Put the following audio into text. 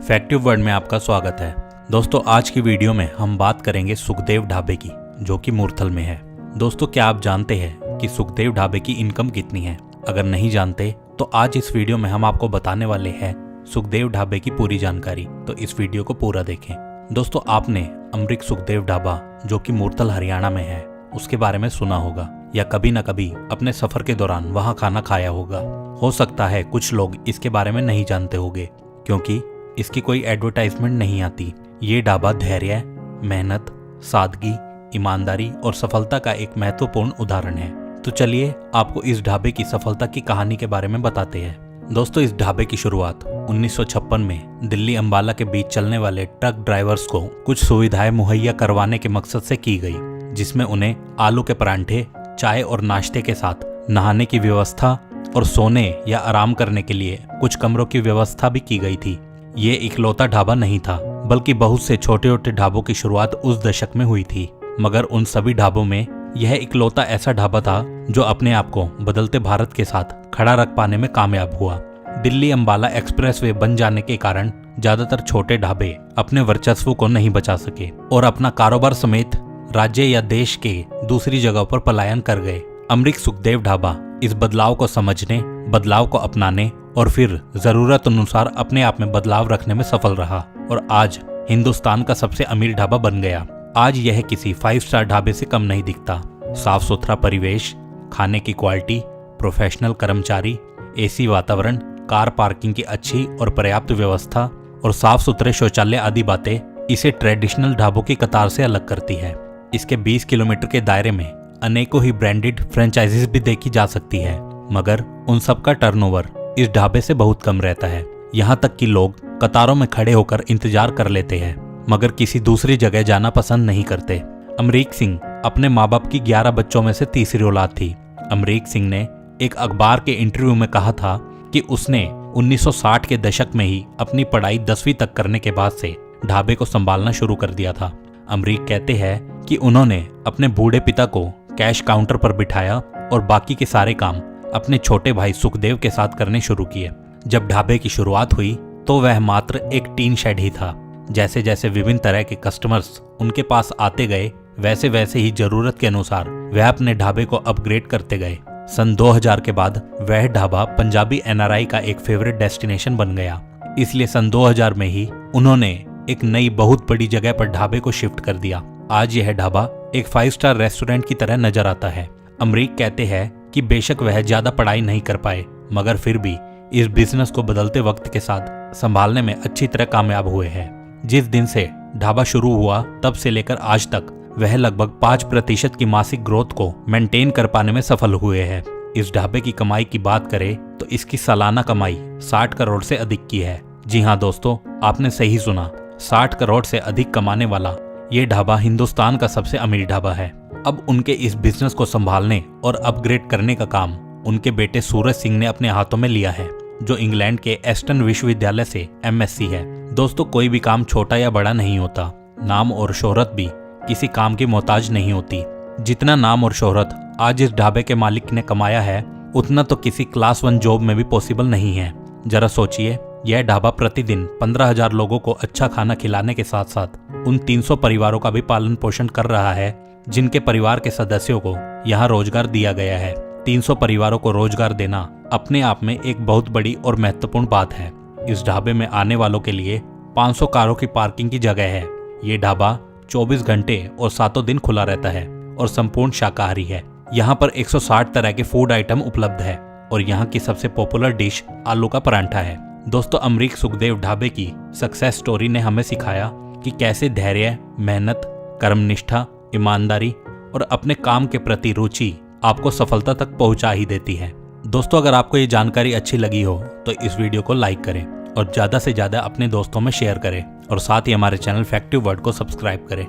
फैक्टिव word में आपका स्वागत है। दोस्तों, आज की वीडियो में हम बात करेंगे सुखदेव ढाबे की, जो कि मूर्थल में है। दोस्तों, क्या आप जानते हैं कि सुखदेव ढाबे की इनकम कितनी है? अगर नहीं जानते तो आज इस वीडियो में हम आपको बताने वाले हैं सुखदेव ढाबे की पूरी जानकारी, तो इस वीडियो को पूरा देखें। दोस्तों, आपने अमृत सुखदेव ढाबा, जो कि मूर्थल हरियाणा में है, उसके बारे में सुना होगा या कभी न कभी अपने सफर के दौरान वहां खाना खाया होगा। हो सकता है कुछ लोग इसके बारे में नहीं जानते होंगे, क्योंकि इसकी कोई एडवर्टाइजमेंट नहीं आती। ये ढाबा धैर्य, मेहनत, सादगी, ईमानदारी और सफलता का एक महत्वपूर्ण उदाहरण है। तो चलिए आपको इस ढाबे की सफलता की कहानी के बारे में बताते हैं। दोस्तों, इस ढाबे की शुरुआत 1956 में दिल्ली अंबाला के बीच चलने वाले ट्रक ड्राइवर्स को कुछ सुविधाएं मुहैया करवाने के मकसद से की गई, जिसमें उन्हें आलू के परांठे, चाय और नाश्ते के साथ नहाने की व्यवस्था और सोने या आराम करने के लिए कुछ कमरों की व्यवस्था भी की गई थी। ये इकलौता ढाबा नहीं था, बल्कि बहुत से छोटे छोटे ढाबों की शुरुआत उस दशक में हुई थी। मगर उन सभी ढाबों में यह इकलौता ऐसा ढाबा था जो अपने आप को बदलते भारत के साथ खड़ा रख पाने में कामयाब हुआ। दिल्ली अंबाला एक्सप्रेसवे बन जाने के कारण ज्यादातर छोटे ढाबे अपने वर्चस्व को नहीं बचा सके और अपना कारोबार समेत राज्य या देश के दूसरी जगह पर पलायन कर गए। अमृत सुखदेव ढाबा इस बदलाव को समझने, बदलाव को अपनाने और फिर जरूरत अनुसार अपने आप में बदलाव रखने में सफल रहा और आज हिंदुस्तान का सबसे अमीर ढाबा बन गया। आज यह किसी 5 स्टार ढाबे से कम नहीं दिखता। साफ सुथरा परिवेश, खाने की क्वालिटी, प्रोफेशनल कर्मचारी, एसी वातावरण, कार पार्किंग की अच्छी और पर्याप्त व्यवस्था और साफ सुथरे शौचालय आदि बातें इसे ट्रेडिशनल ढाबों की कतार से अलग करती है। इसके 20 किलोमीटर के दायरे में अनेकों ही ब्रांडेड फ्रेंचाइजीज भी देखी जा सकती है, मगर उन सब का टर्नओवर इस ढाबे से बहुत कम रहता है। यहाँ तक कि लोग कतारों में खड़े होकर इंतजार कर लेते हैं, मगर किसी दूसरी जगह जाना पसंद नहीं करते। अमरीक सिंह अपने माँ बाप की 11 बच्चों में से तीसरी औलाद थी। अमरीक सिंह ने एक अखबार के इंटरव्यू में कहा था कि उसने 1960 के दशक में ही अपनी पढ़ाई 10वीं तक करने के बाद से ढाबे को संभालना शुरू कर दिया था। अमरीक कहते हैं कि उन्होंने अपने बूढ़े पिता को कैश काउंटर पर बिठाया और बाकी के सारे काम अपने छोटे भाई सुखदेव के साथ करने शुरू किए। जब ढाबे की शुरुआत हुई तो वह मात्र एक टीन शेड ही था। जैसे जैसे विभिन्न तरह के कस्टमर्स उनके पास आते गए, वैसे वैसे ही जरूरत के अनुसार वह अपने ढाबे को अपग्रेड करते गए। सन 2000 के बाद वह ढाबा पंजाबी एनआरआई का एक फेवरेट डेस्टिनेशन बन गया। इसलिए सन 2000 में ही उन्होंने एक नई बहुत बड़ी जगह पर ढाबे को शिफ्ट कर दिया। आज यह ढाबा एक 5 स्टार रेस्टोरेंट की तरह नजर आता है। अमरीक कहते हैं कि बेशक वह ज्यादा पढ़ाई नहीं कर पाए, मगर फिर भी इस बिजनेस को बदलते वक्त के साथ संभालने में अच्छी तरह कामयाब हुए हैं। जिस दिन से ढाबा शुरू हुआ तब से लेकर आज तक वह लगभग 5% की मासिक ग्रोथ को मेंटेन कर पाने में सफल हुए हैं। इस ढाबे की कमाई की बात करें तो इसकी सालाना कमाई 60 करोड़ से अधिक की है। जी हाँ दोस्तों, आपने सही सुना, 60 करोड़ से अधिक कमाने वाला ये ढाबा हिंदुस्तान का सबसे अमीर ढाबा है। अब उनके इस बिजनेस को संभालने और अपग्रेड करने का काम उनके बेटे सूरज सिंह ने अपने हाथों में लिया है, जो इंग्लैंड के एस्टन विश्वविद्यालय से MSc है। दोस्तों, कोई भी काम छोटा या बड़ा नहीं होता। नाम और शोहरत भी किसी काम की मोहताज नहीं होती। जितना नाम और शोहरत आज इस ढाबे के मालिक ने कमाया है, उतना तो किसी क्लास 1 जॉब में भी पॉसिबल नहीं है। जरा सोचिए, यह ढाबा प्रतिदिन 15,000 लोगों को अच्छा खाना खिलाने के साथ साथ उन 300 परिवारों का भी पालन पोषण कर रहा है, जिनके परिवार के सदस्यों को यहाँ रोजगार दिया गया है। 300 परिवारों को रोजगार देना अपने आप में एक बहुत बड़ी और महत्वपूर्ण बात है। इस ढाबे में आने वालों के लिए 500 कारों की पार्किंग की जगह है। ये ढाबा 24 घंटे और 7 दिन खुला रहता है और संपूर्ण शाकाहारी है। यहाँ पर 160 तरह के फूड आइटम उपलब्ध है और यहाँ की सबसे पॉपुलर डिश आलू का परांठा है। दोस्तों, अमरीक सुखदेव ढाबे की सक्सेस स्टोरी ने हमें सिखाया कि कैसे धैर्य, मेहनत, कर्मनिष्ठा, ईमानदारी और अपने काम के प्रति रुचि आपको सफलता तक पहुंचा ही देती है। दोस्तों, अगर आपको ये जानकारी अच्छी लगी हो तो इस वीडियो को लाइक करें और ज़्यादा से ज़्यादा अपने दोस्तों में शेयर करें और साथ ही हमारे चैनल फैक्टिव वर्ड को सब्सक्राइब करें।